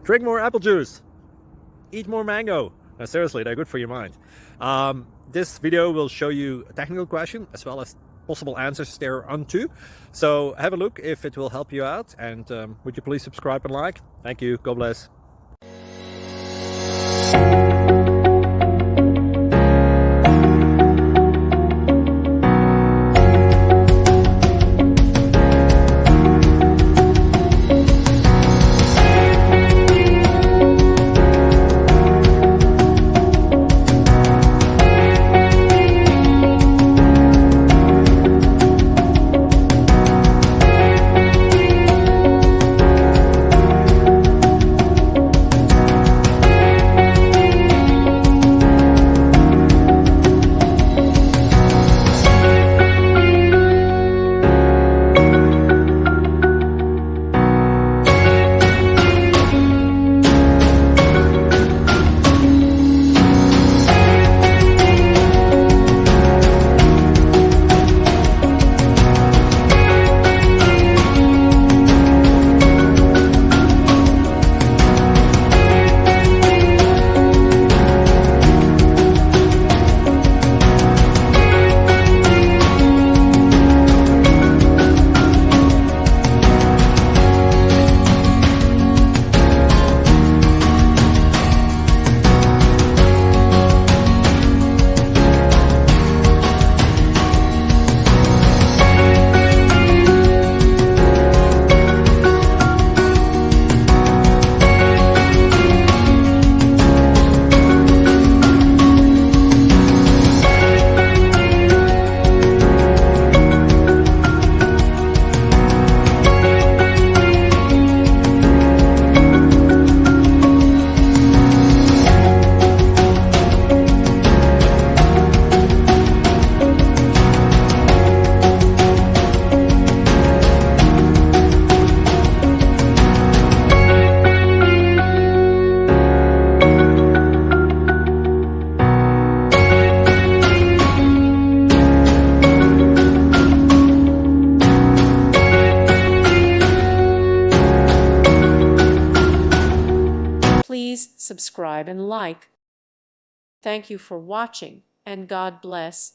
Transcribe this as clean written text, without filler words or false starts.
Drink more apple juice. Eat more mango. No, seriously, they're good for your mind. This video will show you a technical question as well as possible answers thereunto. So have a look if it will help you out, and would you please subscribe and like? Thank you. God bless. Please subscribe and like. Thank you for watching, and God bless.